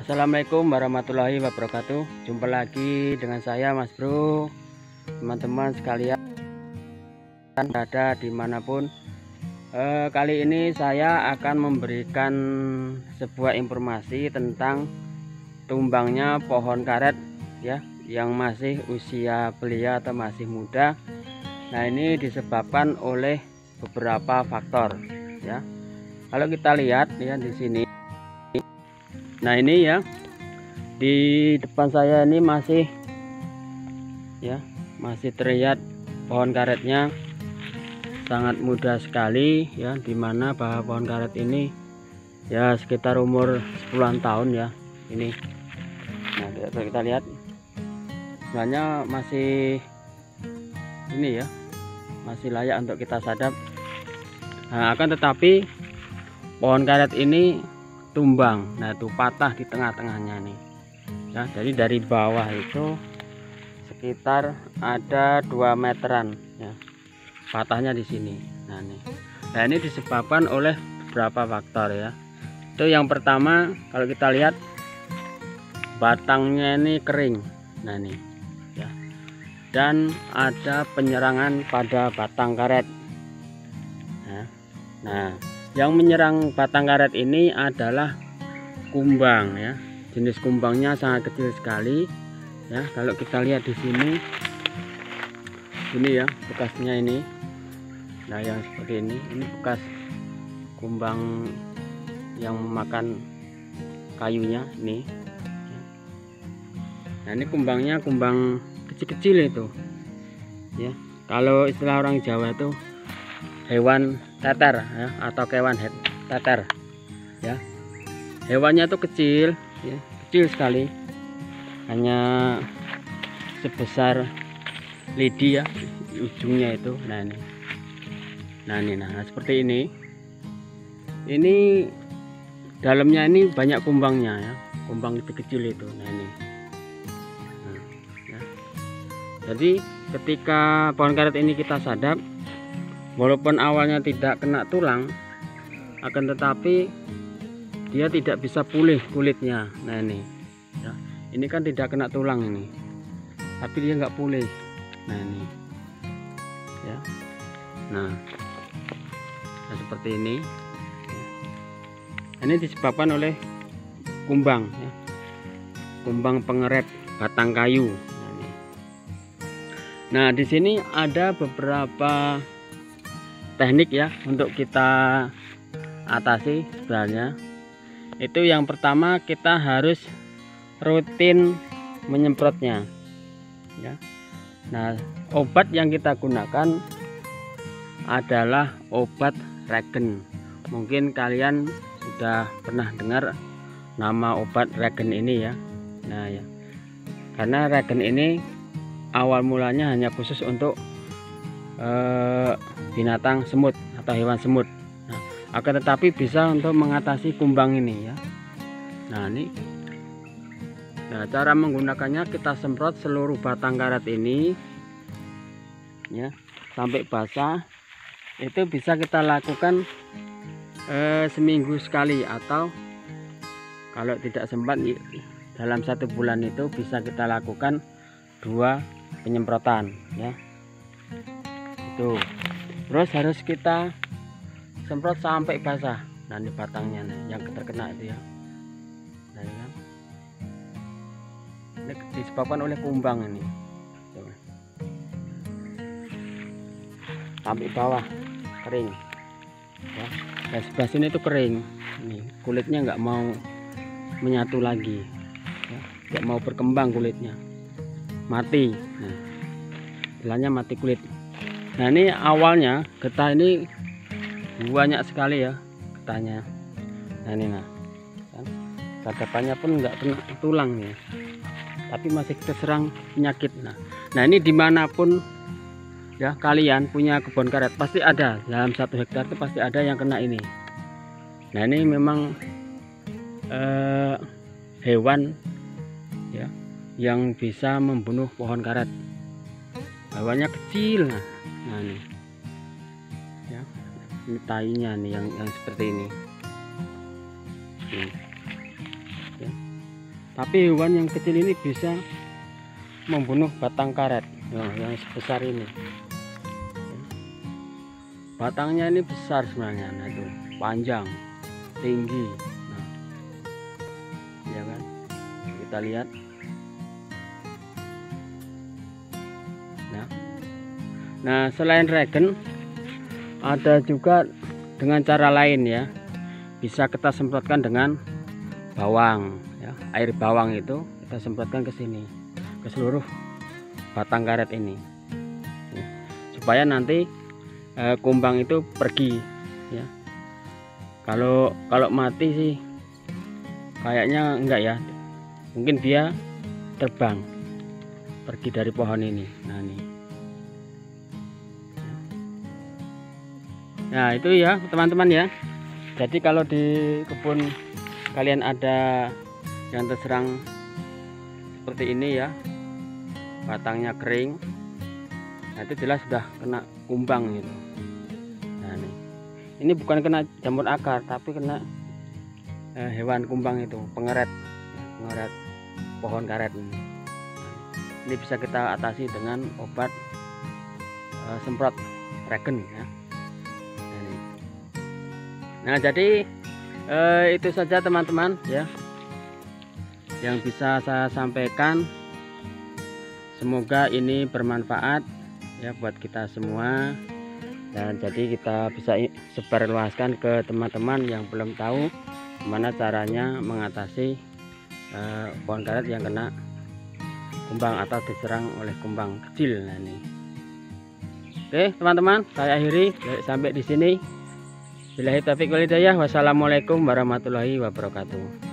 Assalamualaikum warahmatullahi wabarakatuh. Jumpa lagi dengan saya Mas Bro. Teman-teman sekalian berada dimanapun, kali ini saya akan memberikan sebuah informasi tentang tumbangnya pohon karet ya, yang masih usia belia atau masih muda. Nah, ini disebabkan oleh beberapa faktor ya. Kalau kita lihat ya di sini, nah ini ya, di depan saya ini masih terlihat pohon karetnya sangat muda sekali ya, dimana bahwa pohon karet ini ya sekitar umur 10-an tahun ya ini. Nah, kita lihat sebenarnya masih ini ya, masih layak untuk kita sadap. Nah, akan tetapi pohon karet ini tumbang. Nah, itu patah di tengah-tengahnya nih ya. Jadi dari bawah itu sekitar ada 2 meteran ya, patahnya di sini. Nah ini disebabkan oleh beberapa faktor ya. Itu yang pertama, kalau kita lihat batangnya ini kering. Nah ini ya, dan ada penyerangan pada batang karet. Nah, yang menyerang batang karet ini adalah kumbang ya. Jenis kumbangnya sangat kecil sekali ya. Kalau kita lihat di sini ya bekasnya ini. Nah, yang seperti ini bekas kumbang yang memakan kayunya ini. Nah, ini kumbangnya kumbang kecil-kecil itu ya. Kalau istilah orang Jawa itu hewan teter ya, atau kewan teter ya. Hewannya itu kecil ya, kecil sekali, hanya sebesar lidi ya ujungnya itu. Nah seperti ini dalamnya ini banyak kumbangnya ya, kumbang kecil itu. Ya. Jadi ketika pohon karet ini kita sadap, walaupun awalnya tidak kena tulang, akan tetapi dia tidak bisa pulih kulitnya. Nah ini ya, ini kan tidak kena tulang ini, tapi dia nggak pulih. Nah ini ya. Nah seperti ini. Ini disebabkan oleh kumbang ya, kumbang pengeret batang kayu. Nah di sini ada beberapa teknik ya untuk kita atasi sebenarnya. Itu yang pertama, kita harus rutin menyemprotnya ya. Nah, obat yang kita gunakan adalah obat regen. Mungkin kalian sudah pernah dengar nama obat regen ini ya. Nah ya, karena regen ini awal mulanya hanya khusus untuk binatang semut atau hewan semut. Nah, akan tetapi bisa untuk mengatasi kumbang ini ya. Nah ini, nah cara menggunakannya, kita semprot seluruh batang karet ini ya sampai basah. Itu bisa kita lakukan seminggu sekali, atau kalau tidak sempat dalam 1 bulan itu bisa kita lakukan 2 penyemprotan ya. Itu terus harus kita semprot sampai basah. Nah ini batangnya nih yang terkena itu ya. Nah ini kan, ini disebabkan oleh kumbang ini. Coba. Sampai bawah kering ya. Nah, sebelah sini itu kering, ini kulitnya nggak mau menyatu lagi ya, nggak mau berkembang kulitnya, mati. Nah, istilahnya mati kulit. Nah ini awalnya getah ini banyak sekali ya getahnya. Nah ini kan sadapannya pun nggak kena tulang ya, tapi masih terserang penyakit. Nah ini dimanapun ya kalian punya kebun karet, pasti ada dalam 1 hektar itu pasti ada yang kena ini. Nah ini memang hewan ya yang bisa membunuh pohon karet. Hewannya kecil. Nah ini ya, ini tainya nih yang seperti ini ya. Tapi hewan yang kecil ini bisa membunuh batang karet. Nah, yang sebesar ini. Batangnya ini besar sebenarnya. Nah, itu panjang, tinggi. Nah, ya kan? Kita lihat. Nah, selain regen ada juga dengan cara lain ya. Bisa kita semprotkan dengan bawang ya. Air bawang itu kita semprotkan ke sini, ke seluruh batang karet ini ya. Supaya nanti kumbang itu pergi ya. Kalau mati sih kayaknya enggak ya. Mungkin dia terbang pergi dari pohon ini. Nah, ini. Nah, itu ya teman-teman ya. Jadi kalau di kebun kalian ada yang terserang seperti ini ya, batangnya kering, nah itu jelas sudah kena kumbang gitu. Nah, ini bukan kena jamur akar, tapi kena hewan kumbang itu, pengeret pohon karet ini. Ini bisa kita atasi dengan obat semprot regen ya. Nah, jadi itu saja teman-teman ya yang bisa saya sampaikan. Semoga ini bermanfaat ya buat kita semua, dan jadi kita bisa sebarluaskan ke teman-teman yang belum tahu gimana caranya mengatasi pohon karet yang kena kumbang atau diserang oleh kumbang kecil. Nah, ini. Oke teman-teman, saya akhiri sampai di sini. Billahi taufiq wal hidayah. Wassalamualaikum warahmatullahi wabarakatuh.